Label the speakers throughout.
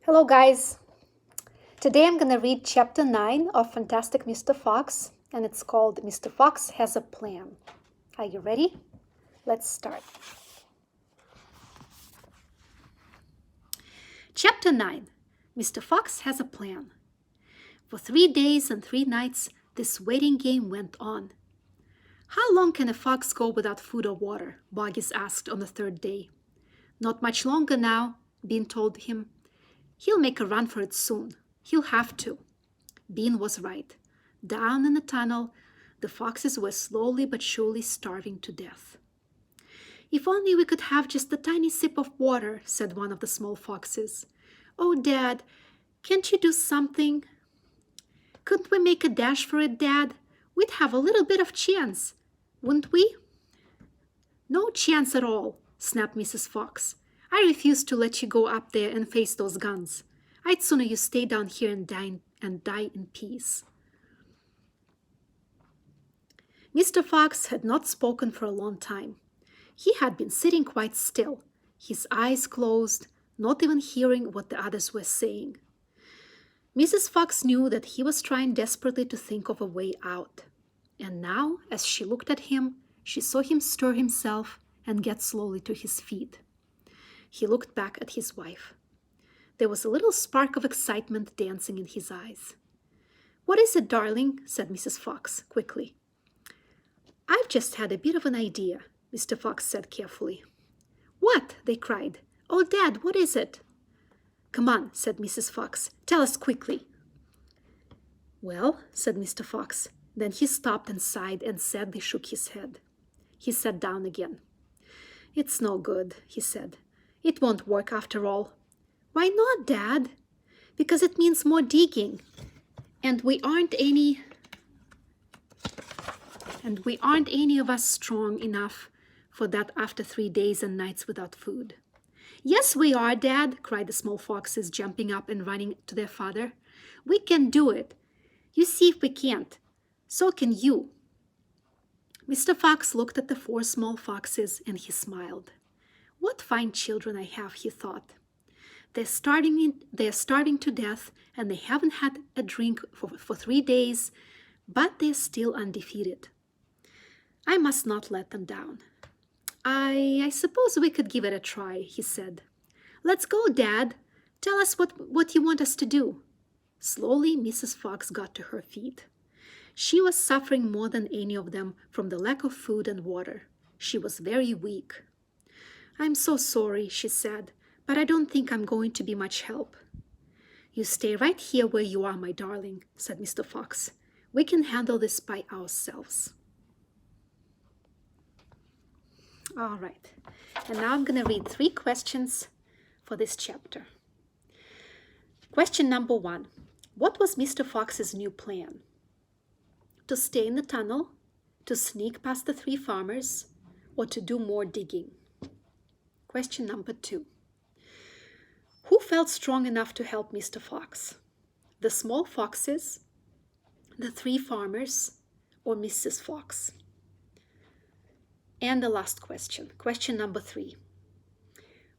Speaker 1: Hello guys! Today I'm going to read chapter 9 of Fantastic Mr. Fox, and it's called Mr. Fox Has a Plan. Are you ready? Let's start. Chapter 9. Mr. Fox Has a Plan. For 3 days and 3 nights, this waiting game went on. How long can a fox go without food or water? Boggis asked on the 3rd day. Not much longer now, Bean told him. He'll make a run for it soon. He'll have to. Bean was right. Down in the tunnel, the foxes were slowly but surely starving to death. If only we could have just a tiny sip of water, said one of the small foxes. Oh, Dad, can't you do something? Couldn't we make a dash for it, Dad? We'd have a little bit of chance, wouldn't we? No chance at all, snapped Mrs. Fox. I refuse to let you go up there and face those guns. I'd sooner you stay down here and die in peace. Mr. Fox had not spoken for a long time. He had been sitting quite still, his eyes closed, not even hearing what the others were saying. Mrs. Fox knew that he was trying desperately to think of a way out. And now, as she looked at him, she saw him stir himself and get slowly to his feet. He looked back at his wife. There was a little spark of excitement dancing in his eyes. What is it, darling? Said Mrs. Fox quickly. I've just had a bit of an idea, Mr. Fox said carefully. What? They cried. Oh, Dad, what is it? Come on, said Mrs. Fox. Tell us quickly. Well, said Mr. Fox. Then he stopped and sighed and sadly shook his head. He sat down again. It's no good, he said. It won't work after all. Why not, Dad? Because it means more digging. And we aren't any of us strong enough for that after 3 days and nights without food. Yes, we are, Dad, cried the small foxes, jumping up and running to their father. We can do it. You see if we can't. So can you. Mr. Fox looked at the 4 small foxes and he smiled. What fine children I have, he thought. They're starving to death and they haven't had a drink for 3 days, but they're still undefeated. I must not let them down. I suppose we could give it a try, he said. Let's go, Dad. Tell us what you want us to do. Slowly, Mrs. Fox got to her feet. She was suffering more than any of them from the lack of food and water. She was very weak. I'm so sorry, she said, but I don't think I'm going to be much help. You stay right here where you are, my darling, said Mr. Fox. We can handle this by ourselves. All right, and now I'm going to read 3 questions for this chapter. Question number 1. What was Mr. Fox's new plan? To stay in the tunnel, to sneak past the 3 farmers, or to do more digging? Question number 2. Who felt strong enough to help Mr. Fox? The small foxes, the 3 farmers, or Mrs. Fox? And the last question, question number 3.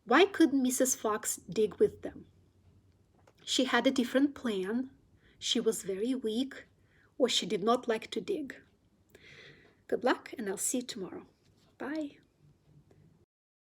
Speaker 1: Why couldn't Mrs. Fox dig with them? She had a different plan, she was very weak, or she did not like to dig. Good luck, and I'll see you tomorrow. Bye.